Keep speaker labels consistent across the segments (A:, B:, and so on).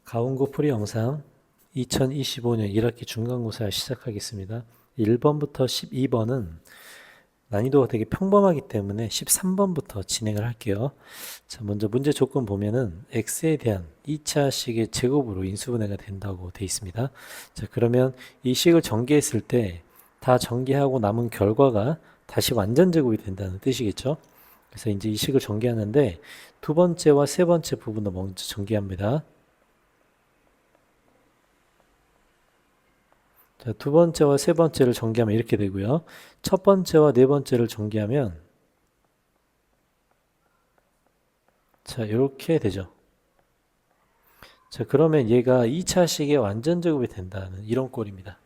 A: 가운고 풀이 영상 2025년 1학기 중간고사 시작하겠습니다. 1번부터 12번은 난이도가 되게 평범하기 때문에 13번부터 진행을 할게요. 자, 먼저 문제 조건 보면은 x에 대한 2차 식의 제곱으로 인수분해가 된다고 되어 있습니다. 자, 그러면 이 식을 전개했을 때 다 전개하고 남은 결과가 다시 완전 제곱이 된다는 뜻이겠죠. 그래서 이제 이 식을 전개하는데 두 번째와 세 번째 부분을 먼저 전개합니다. 자, 두 번째와 세 번째를 전개하면 이렇게 되고요. 첫 번째와 네 번째를 전개하면 자, 이렇게 되죠. 자, 그러면 얘가 2차식의 완전 제곱이 된다는 이런 꼴입니다.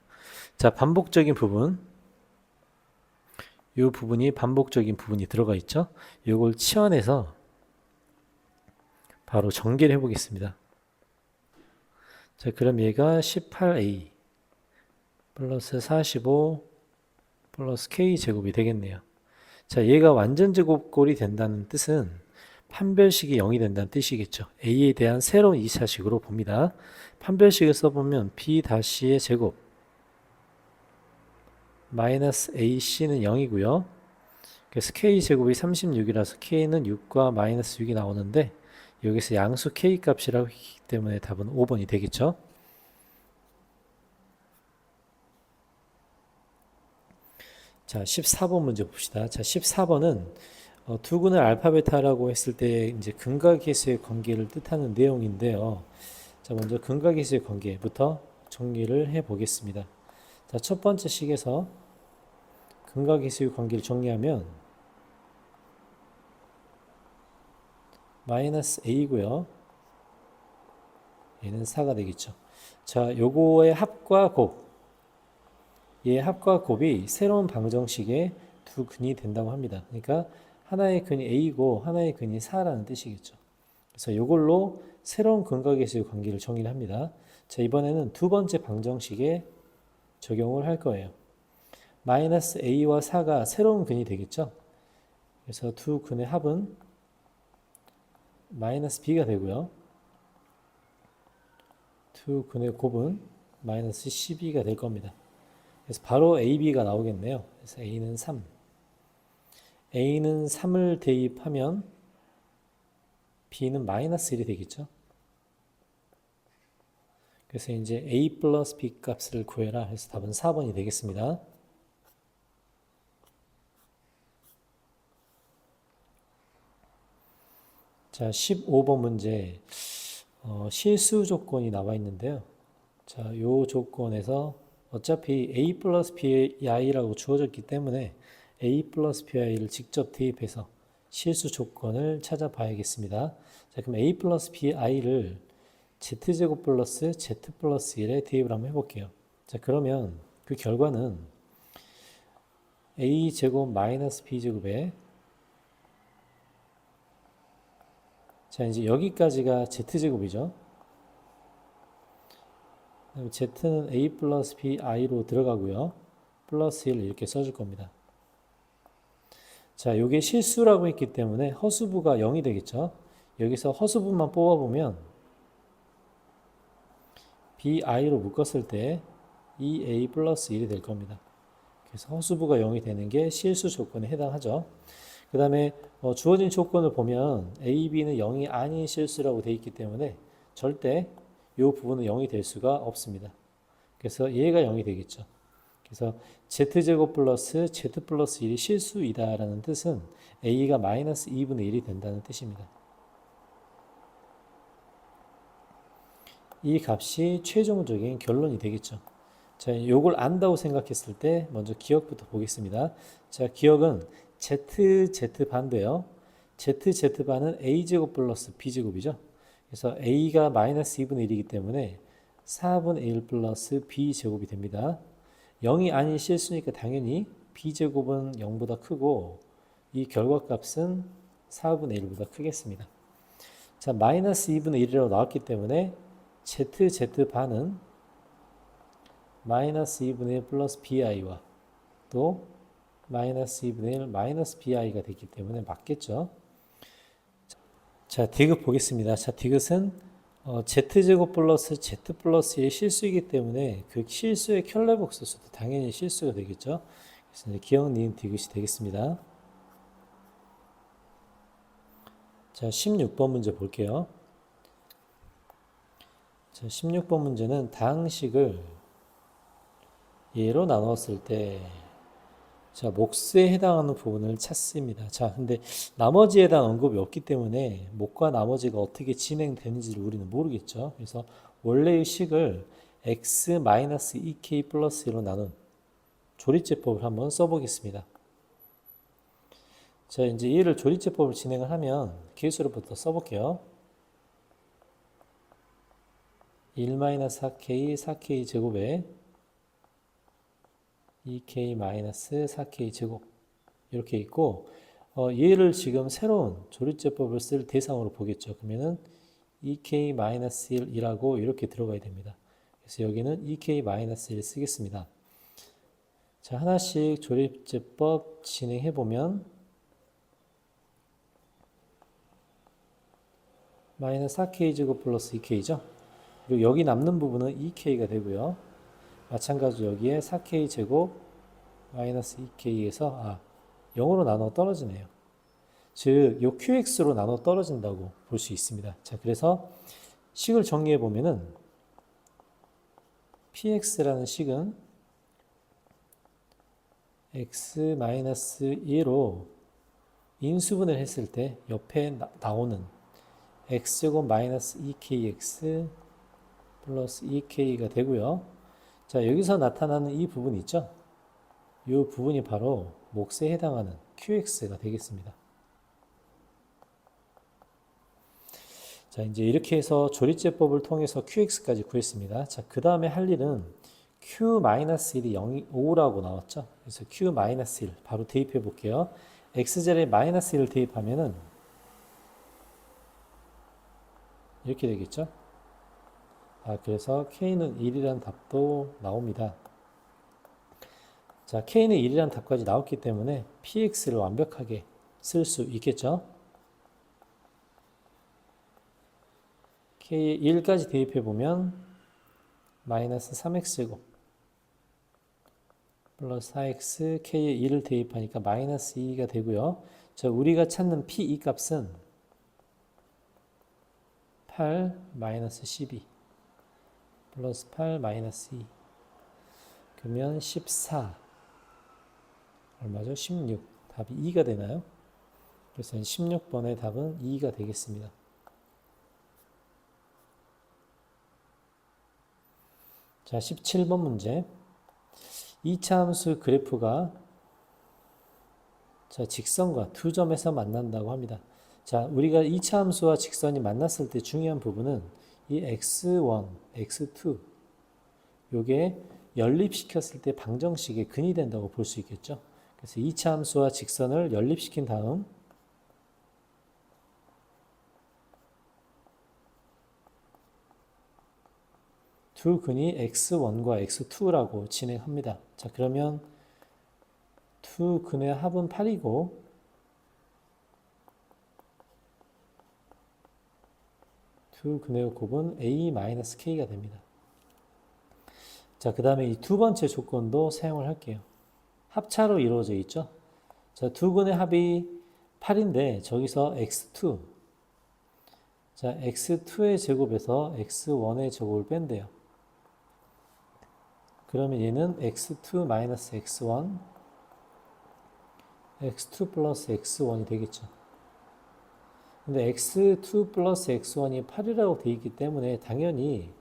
A: 자, 반복적인 부분. 이 부분이 반복적인 부분이 들어가 있죠. 이걸 치환해서 바로 전개를 해보겠습니다. 자, 그럼 얘가 18a 플러스 45 플러스 k 제곱이 되겠네요. 자, 얘가 완전 제곱꼴이 된다는 뜻은 판별식이 0이 된다는 뜻이겠죠. a에 대한 새로운 2차식으로 봅니다. 판별식을 써보면 b-의 제곱 마이너스 ac는 0이고요. 그래서 k제곱이 36이라서 k는 6과 마이너스 6이 나오는데 여기서 양수 k 값이라고 했기 때문에 답은 5번이 되겠죠. 자, 14번 문제 봅시다. 자, 14번은 두 근을 알파 베타라고 했을 때 이제 근과 계수의 관계를 뜻하는 내용인데요. 자, 먼저 근과 계수의 관계부터 정리를 해 보겠습니다. 자, 첫 번째 식에서 근과 계수의 관계를 정리하면 마이너스 a고요. 얘는 4가 되겠죠. 자, 요거의 합과 곱. 얘의 합과 곱이 새로운 방정식의 두 근이 된다고 합니다. 그러니까 하나의 근이 a고 하나의 근이 4라는 뜻이겠죠. 그래서 이걸로 새로운 근과 계수의 관계를 정의를 합니다. 자, 이번에는 두 번째 방정식에 적용을 할 거예요. 마이너스 a와 4가 새로운 근이 되겠죠. 그래서 두 근의 합은 마이너스 b가 되고요. 두 근의 곱은 마이너스 12가 될 겁니다. 그래서 바로 ab가 나오겠네요. 그래서 a는 3. a는 3을 대입하면 b는 마이너스 1이 되겠죠. 그래서 이제 a 플러스 b 값을 구해라 해서 답은 4번이 되겠습니다. 자, 15번 문제 실수 조건이 나와 있는데요. 자, 요 조건에서 어차피 a 플러스 bi라고 주어졌기 때문에 a 플러스 bi를 직접 대입해서 실수 조건을 찾아봐야겠습니다. 자, 그럼 a 플러스 bi를 z제곱 플러스 z 플러스 1에 대입을 한번 해볼게요. 자, 그러면 그 결과는 a제곱 마이너스 b제곱에 자, 이제 여기까지가 z제곱이죠. z는 a 플러스 bi로 들어가고요. 플러스 1 이렇게 써줄 겁니다. 자, 이게 실수라고 했기 때문에 허수부가 0이 되겠죠. 여기서 허수부만 뽑아보면 bi로 묶었을 때 2a 플러스 1이 될 겁니다. 그래서 허수부가 0이 되는 게 실수 조건에 해당하죠. 그 다음에 주어진 조건을 보면 a, b는 0이 아닌 실수라고 되어 있기 때문에 절대 이 부분은 0이 될 수가 없습니다. 그래서 얘가 0이 되겠죠. 그래서 z제곱 플러스 z 플러스 1이 실수이다라는 뜻은 a가 마이너스 2분의 1이 된다는 뜻입니다. 이 값이 최종적인 결론이 되겠죠. 자, 요걸 안다고 생각했을 때 먼저 기억부터 보겠습니다. 자, 기억은 zban인데요. zban은 a제곱 플러스 b제곱이죠. 그래서 a가 마이너스 2분의 1이기 때문에 4분의 1 플러스 b제곱이 됩니다. 0이 아닌 실수니까 당연히 b제곱은 0보다 크고 이 결과값은 4분의 1보다 크겠습니다. 자, 마이너스 2분의 1이라고 나왔기 때문에 zban은 마이너스 2분의 1 플러스 bi와 또 마이너스 2분의 1 마이너스 bi가 됐기 때문에 맞겠죠. 자, 디귿 보겠습니다. 자, 디귿은 z제곱 플러스 z 플러스 1이 실수이기 때문에 그 실수의 켤레복소수도 당연히 실수가 되겠죠. 그래서 이제 기억 니은 디귿이 되겠습니다. 자, 16번 문제 볼게요. 자, 16번 문제는 다항식을 얘로 나눴을 때, 자, 몫에 해당하는 부분을 찾습니다. 자, 근데 나머지에 대한 언급이 없기 때문에 몫과 나머지가 어떻게 진행되는지를 우리는 모르겠죠. 그래서 원래의 식을 x-2k 플러스 1로 나눈 조리제법을 한번 써보겠습니다. 자, 이제 얘를 조리제법을 진행을 하면 계수로부터 써볼게요. 1-4k, 4k 제곱에 2k-4k 제곱 이렇게 있고 얘를 지금 새로운 조리제법을 쓸 대상으로 보겠죠. 그러면은 2k-1이라고 이렇게 들어가야 됩니다. 그래서 여기는 2k-1 쓰겠습니다. 자, 하나씩 조리제법 진행해 보면 마이너스 4k 제곱 플러스 2k죠. 그리고 여기 남는 부분은 2k가 되고요. 마찬가지로 여기에 4k 제곱 마이너스 2k에서 0으로 나눠 떨어지네요. 즉, 요 qx로 나눠 떨어진다고 볼 수 있습니다. 자, 그래서 식을 정리해 보면은 px라는 식은 x-2로 인수분해를 했을 때 옆에 나오는 x제곱 마이너스 2kx 플러스 2k가 되고요. 자, 여기서 나타나는 이 부분 있죠? 이 부분이 바로 몫에 해당하는 qx가 되겠습니다. 자, 이제 이렇게 해서 조리제법을 통해서 qx까지 구했습니다. 자, 그 다음에 할 일은 q-1이 5라고 나왔죠? 그래서 q-1 바로 대입해 볼게요. x제곱에 마이너스 1을 대입하면은 이렇게 되겠죠? 그래서 k는 1이라는 답도 나옵니다. 자, k는 1이라는 답까지 나왔기 때문에 px를 완벽하게 쓸 수 있겠죠? k에 1까지 대입해보면 마이너스 3x제곱 플러스 4x k에 1을 대입하니까 마이너스 2가 되고요. 자, 우리가 찾는 p2 값은 8 마이너스 12 플러스 8 마이너스 2 그러면 14 얼마죠? 16 답이 2가 되나요? 그래서 16번의 답은 2가 되겠습니다. 자, 17번 문제. 2차 함수 그래프가 자, 직선과 두 점에서 만난다고 합니다. 자, 우리가 2차 함수와 직선이 만났을 때 중요한 부분은 이 x1, x2 요게 연립시켰을 때 방정식의 근이 된다고 볼 수 있겠죠. 그래서 2차 함수와 직선을 연립시킨 다음 두 근이 x1과 x2라고 진행합니다. 자, 그러면 두 근의 합은 8이고 두 근의 곱은 a-k가 됩니다. 자, 그 다음에 이 두 번째 조건도 사용을 할게요. 합차로 이루어져 있죠. 자, 두 근의 합이 8인데 저기서 x2 자, x2의 제곱에서 x1의 제곱을 뺀대요. 그러면 얘는 x2 마이너스 x1 x2 플러스 x1이 되겠죠. 근데 x2 플러스 x1이 8이라고 되어 있기 때문에 당연히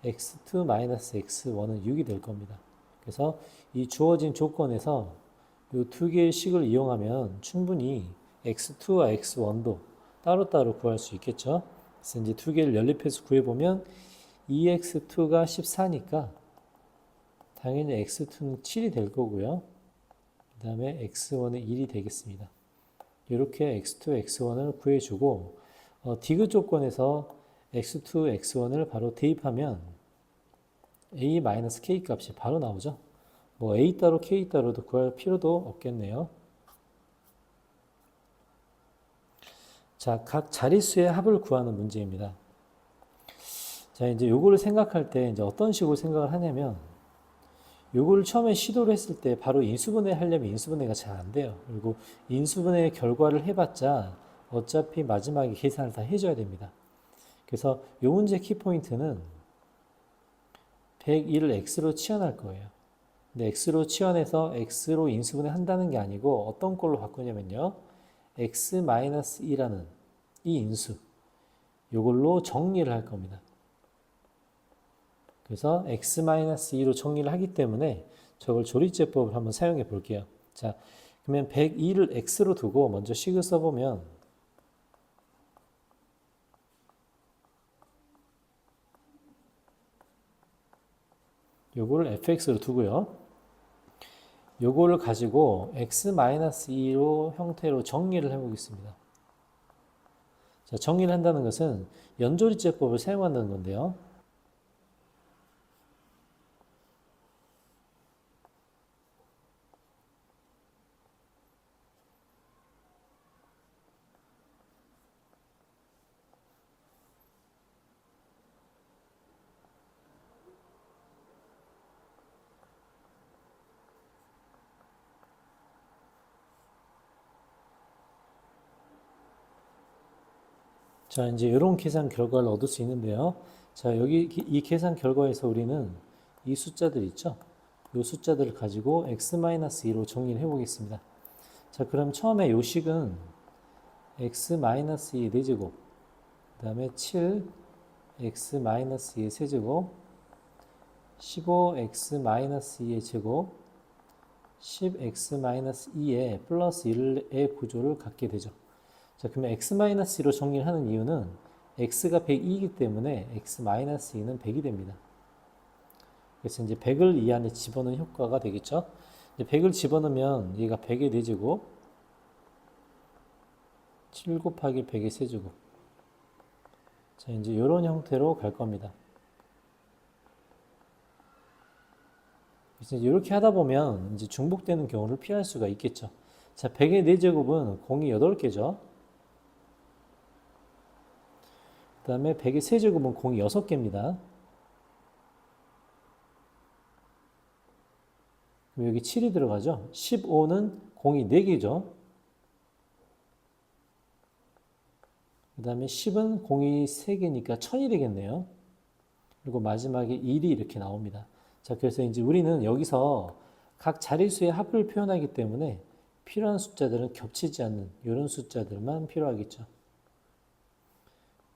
A: x2 마이너스 x1은 6이 될 겁니다. 그래서 이 주어진 조건에서 이 두 개의 식을 이용하면 충분히 x2와 x1도 따로따로 구할 수 있겠죠. 그래서 이제 두 개를 연립해서 구해보면 2x2가 14니까 당연히 x2는 7이 될 거고요. 그 다음에 x1은 1이 되겠습니다. 이렇게 x2, x1을 구해주고 디귿 조건에서 x2, x1을 바로 대입하면 a-k 값이 바로 나오죠. 뭐 a 따로 k 따로도 구할 필요도 없겠네요. 자, 각 자릿수의 합을 구하는 문제입니다. 자, 이제 요거를 생각할 때 이제 어떤 식으로 생각을 하냐면 요거를 처음에 시도를 했을 때 바로 인수분해 하려면 인수분해가 잘 안 돼요. 그리고 인수분해 결과를 해봤자 어차피 마지막에 계산을 다 해줘야 됩니다. 그래서 요 문제 키포인트는 101을 x로 치환할 거예요. 근데 x로 치환해서 x로 인수분해 한다는 게 아니고 어떤 걸로 바꾸냐면요. x-2라는 이 인수 요걸로 정리를 할 겁니다. 그래서 x-2로 정리를 하기 때문에 저걸 조리제법을 한번 사용해 볼게요. 자, 그러면 102를 x로 두고 먼저 식을 써보면 요거를 fx로 두고요. 요거를 가지고 x-2로 형태로 정리를 해보겠습니다. 자, 정리를 한다는 것은 연조리제법을 사용한다는 건데요. 자, 이제 이런 계산 결과를 얻을 수 있는데요. 자, 여기 이 계산 결과에서 우리는 이 숫자들 있죠? 이 숫자들을 가지고 x-2로 정리를 해보겠습니다. 자, 그럼 처음에 요 식은 x-2의 4제곱, 그 다음에 7, x-2의 세제곱, 15x-2의 제곱, 10x-2의 플러스 1의 구조를 갖게 되죠. 자, 그러면 x-2로 정리를 하는 이유는 x가 102이기 때문에 x-2는 100이 됩니다. 그래서 이제 100을 이 안에 집어넣는 효과가 되겠죠. 이제 100을 집어넣으면 얘가 100의 4제곱, 7 곱하기 100의 세제곱. 자, 이제 이런 형태로 갈 겁니다. 그래서 이렇게 하다 보면 이제 중복되는 경우를 피할 수가 있겠죠. 자, 100의 4제곱은 공이 8개죠. 그 다음에 100의 세제곱은 공이 6개입니다. 그럼 여기 7이 들어가죠. 15는 공이 4개죠. 그 다음에 10은 공이 3개니까 1000이 되겠네요. 그리고 마지막에 1이 이렇게 나옵니다. 자, 그래서 이제 우리는 여기서 각 자릿수의 합을 표현하기 때문에 필요한 숫자들은 겹치지 않는 이런 숫자들만 필요하겠죠.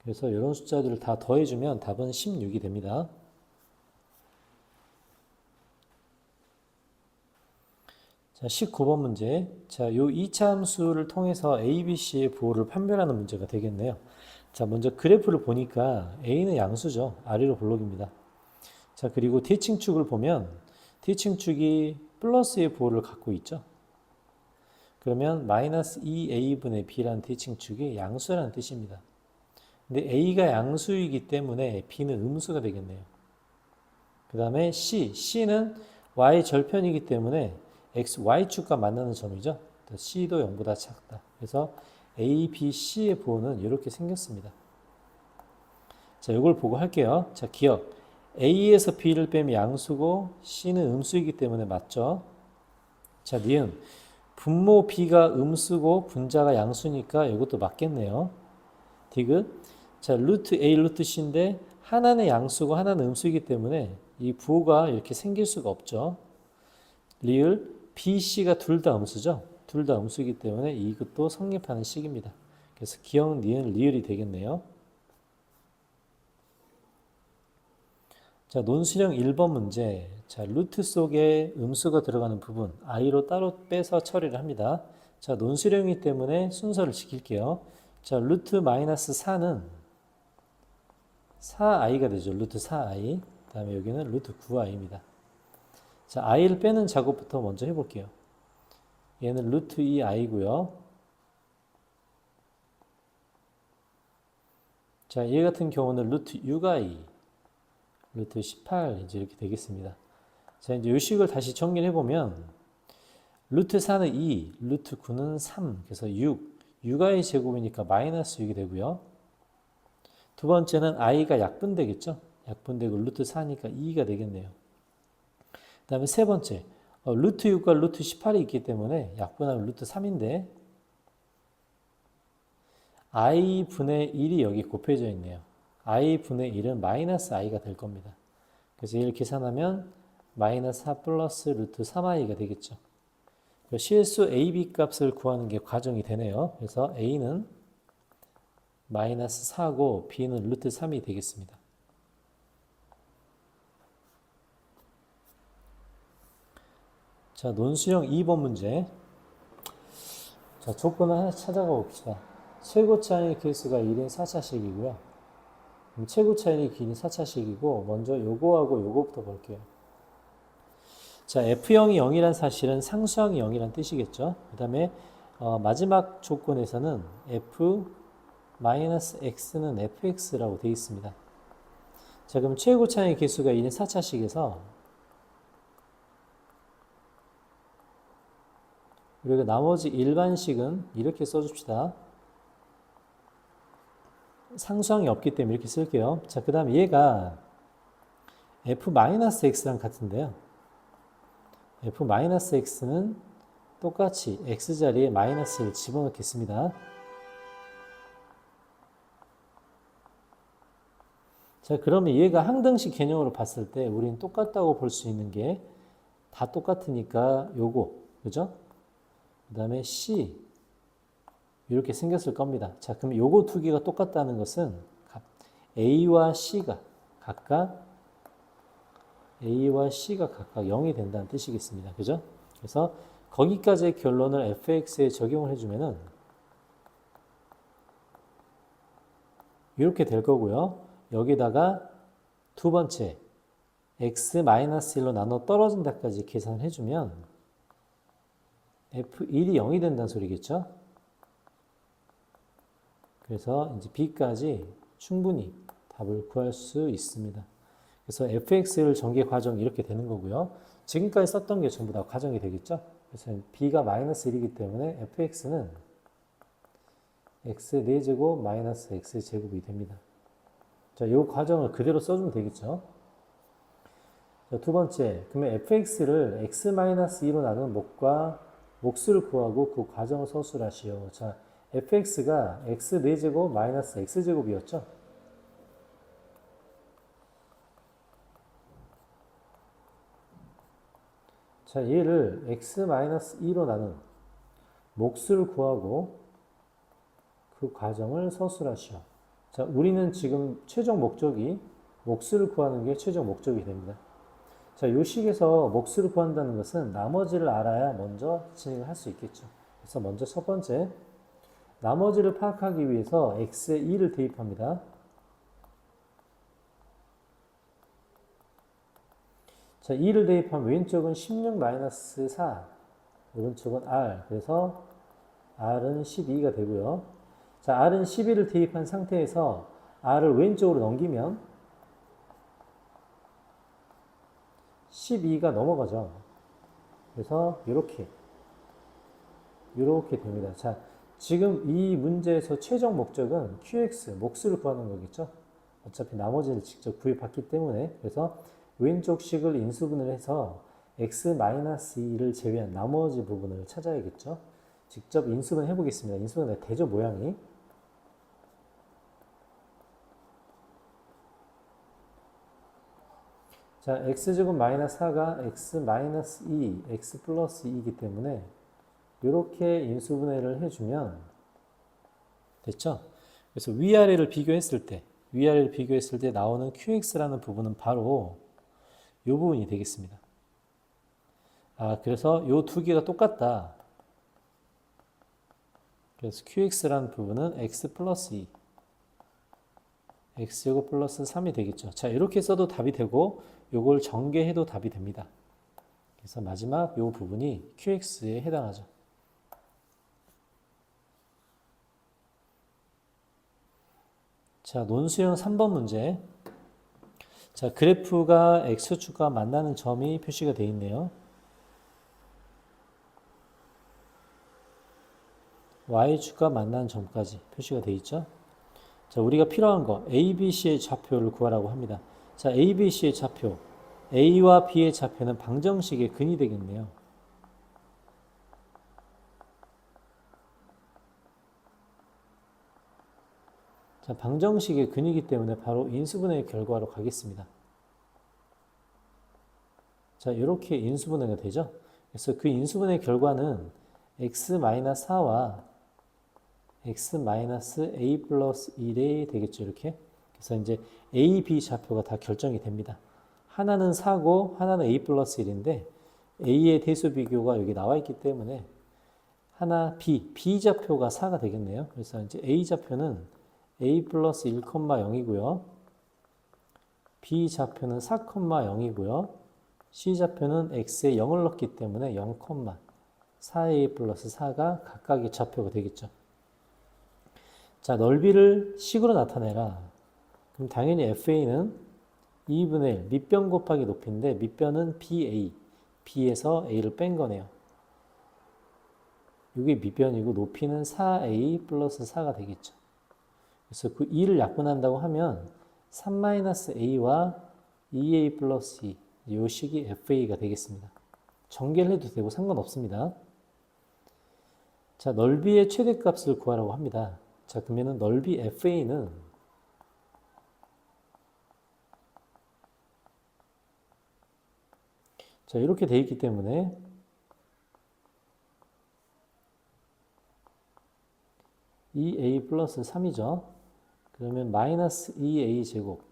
A: 그래서 이런 숫자들을 다 더해주면 답은 16이 됩니다. 자, 19번 문제. 자, 요 이차함수를 통해서 A, B, C의 부호를 판별하는 문제가 되겠네요. 자, 먼저 그래프를 보니까 A는 양수죠. 아래로 볼록입니다. 자, 그리고 T칭축을 보면 T칭축이 플러스의 부호를 갖고 있죠. 그러면 마이너스 2A분의 B라는 T칭축이 양수라는 뜻입니다. 근데 A가 양수이기 때문에 B는 음수가 되겠네요. 그 다음에 C는 Y 절편이기 때문에 X, Y축과 만나는 점이죠. C도 0보다 작다. 그래서 A, B, C의 부호는 이렇게 생겼습니다. 자, 이걸 보고 할게요. 자, 기억. A에서 B를 빼면 양수고 C는 음수이기 때문에 맞죠? 자, 니은. 분모 B가 음수고 분자가 양수니까 이것도 맞겠네요. 디귿. 자, 루트 A, 루트 C인데 하나는 양수고 하나는 음수이기 때문에 이 부호가 이렇게 생길 수가 없죠. 리을. B, C가 둘 다 음수죠. 둘 다 음수이기 때문에 이것도 성립하는 식입니다. 그래서 기억, 니은, 리을이 되겠네요. 자, 논술형 1번 문제. 자, 루트 속에 음수가 들어가는 부분 i로 따로 빼서 처리를 합니다. 자, 논술형이기 때문에 순서를 지킬게요. 자, 루트 마이너스 4는 4i가 되죠. 루트 4i. 그 다음에 여기는 루트 9i입니다. 자, i를 빼는 작업부터 먼저 해볼게요. 얘는 루트 2i고요. 자, 얘 같은 경우는 루트 6i, 루트 18 이제 이렇게 되겠습니다. 자, 이제 이 식을 다시 정리를 해보면 루트 4는 2, 루트 9는 3, 그래서 6i 제곱이니까 마이너스 6이 되고요. 두 번째는 i가 약분 되겠죠. 약분되고 루트 4니까 2가 되겠네요. 그 다음에 세 번째, 루트 6과 루트 18이 있기 때문에 약분하면 루트 3인데 i분의 1이 여기 곱해져 있네요. i분의 1은 마이너스 i가 될 겁니다. 그래서 이를 계산하면 마이너스 4 플러스 루트 3i가 되겠죠. 실수 a, b 값을 구하는 게 과정이 되네요. 그래서 a는 마이너스 4고 b는 루트 3이 되겠습니다. 자, 논수형 2번 문제. 자, 조건을 하나 찾아가 봅시다. 최고 차이의 개수가 1인 4차식이고요. 최고 차이의 길이 4차식이고 먼저 요거하고 요거부터 볼게요. 자, F0이 0이란 사실은 상수항이 0이란 뜻이겠죠. 그 다음에 마지막 조건에서는 F-X는 fx라고 되어 있습니다. 자, 그럼 최고 차이의 개수가 1인 4차식에서 우리가 나머지 일반식은 이렇게 써줍시다. 상수항이 없기 때문에 이렇게 쓸게요. 자, 그 다음 얘가 f-x랑 같은데요. f-x는 똑같이 x자리에 마이너스를 집어넣겠습니다. 자, 그러면 얘가 항등식 개념으로 봤을 때 우리는 똑같다고 볼 수 있는 게 다 똑같으니까 요거, 그죠? 그 다음에 c 이렇게 생겼을 겁니다. 자, 그럼 요거 두 개가 똑같다는 것은 a와 c가 각각 0이 된다는 뜻이겠습니다. 그죠? 그래서 거기까지의 결론을 fx에 적용을 해주면은 이렇게 될 거고요. 여기다가 두 번째 x-1로 나눠 떨어진다까지 계산을 해주면 f1이 0이 된다는 소리겠죠? 그래서 이제 b까지 충분히 답을 구할 수 있습니다. 그래서 fx를 전개 과정이 이렇게 되는 거고요. 지금까지 썼던 게 전부 다 과정이 되겠죠? 그래서 b가 마이너스 1이기 때문에 fx는 x 4제곱 마이너스 x 제곱이 됩니다. 자, 이 과정을 그대로 써주면 되겠죠? 자, 두 번째, 그러면 fx를 x-2로 나눈 몫을 구하고 그 과정을 서술하시오. 자, fx가 x 4제곱 마이너스 x제곱이었죠? 자, 얘를 x-2로 나눈 몫을 구하고 그 과정을 서술하시오. 자, 우리는 지금 최종 목적이 몫을 구하는 게 최종 목적이 됩니다. 자, 이 식에서 몫을 구한다는 것은 나머지를 알아야 먼저 진행을 할 수 있겠죠. 그래서 먼저 첫 번째, 나머지를 파악하기 위해서 x에 2를 대입합니다. 자, 2를 대입하면 왼쪽은 16-4, 오른쪽은 r, 그래서 r은 12가 되고요. 자, r은 12를 대입한 상태에서 r을 왼쪽으로 넘기면 12가 넘어가죠. 그래서 이렇게 됩니다. 자, 지금 이 문제에서 최종 목적은 QX, 몫을 구하는 거겠죠. 어차피 나머지를 직접 구해봤기 때문에. 그래서 왼쪽 식을 인수분해를 해서 x-2를 제외한 나머지 부분을 찾아야겠죠. 직접 인수분 해보겠습니다. 인수분해 되죠, 모양이. 자, x제곱 마이너스 4가 x-2, x 플러스 2이기 때문에 이렇게 인수분해를 해주면 됐죠? 그래서 위아래를 비교했을 때 나오는 qx라는 부분은 바로 이 부분이 되겠습니다. 아, 그래서 이 두 개가 똑같다. 그래서 qx라는 부분은 x 플러스 2, x제곱 플러스 3이 되겠죠. 자, 이렇게 써도 답이 되고 요걸 전개해도 답이 됩니다. 그래서 마지막 요 부분이 qx에 해당하죠. 자, 논수형 3번 문제. 자, 그래프가 x축과 만나는 점이 표시가 되어 있네요. y축과 만나는 점까지 표시가 되어 있죠. 자, 우리가 필요한 거 A, B, C의 좌표를 구하라고 합니다. 자, A, B, C의 좌표. A와 B의 좌표는 방정식의 근이 되겠네요. 자, 방정식의 근이기 때문에 바로 인수분해 결과로 가겠습니다. 자, 이렇게 인수분해가 되죠. 그래서 그 인수분해 결과는 x-4와 x-a 플러스 1이 되겠죠. 이렇게. 그래서 이제 a, b 좌표가 다 결정이 됩니다. 하나는 4고 하나는 a 플러스 1인데 a의 대수 비교가 여기 나와 있기 때문에 하나 b 좌표가 4가 되겠네요. 그래서 이제 a 좌표는 a 플러스 1,0이고요. b 좌표는 4,0이고요. c 좌표는 x에 0을 넣기 때문에 0, 4a 플러스 4가 각각의 좌표가 되겠죠. 자, 넓이를 식으로 나타내라. 그럼 당연히 FA는 2분의 1, 밑변 곱하기 높이인데 밑변은 BA, B에서 A를 뺀 거네요. 이게 밑변이고 높이는 4A 플러스 4가 되겠죠. 그래서 그 2를 약분한다고 하면 3-A와 2A 플러스 2, 이 식이 FA가 되겠습니다. 전개를 해도 되고 상관없습니다. 자, 넓이의 최대값을 구하라고 합니다. 자, 그러면은 넓이 FA는 자, 이렇게 돼 있기 때문에 2A 플러스 3이죠. 그러면 마이너스 2A 제곱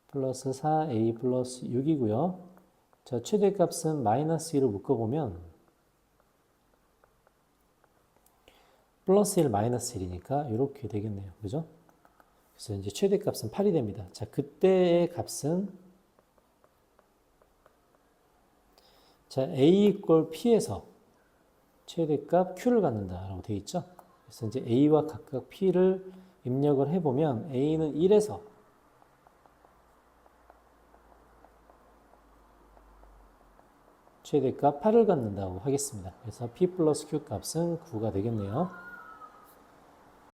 A: 플러스 4A 플러스 6이고요. 자, 최대값은 마이너스 2로 묶어보면 플러스 1 마이너스 1이니까 이렇게 되겠네요. 그죠? 그래서 이제 최대값은 8이 됩니다. 자, 그때의 값은 자, A 이꼴 P에서 최대값 Q를 갖는다라고 되어 있죠. 그래서 이제 A와 각각 P를 입력을 해보면 A는 1에서 최대값 8을 갖는다고 하겠습니다. 그래서 P 플러스 Q 값은 9가 되겠네요.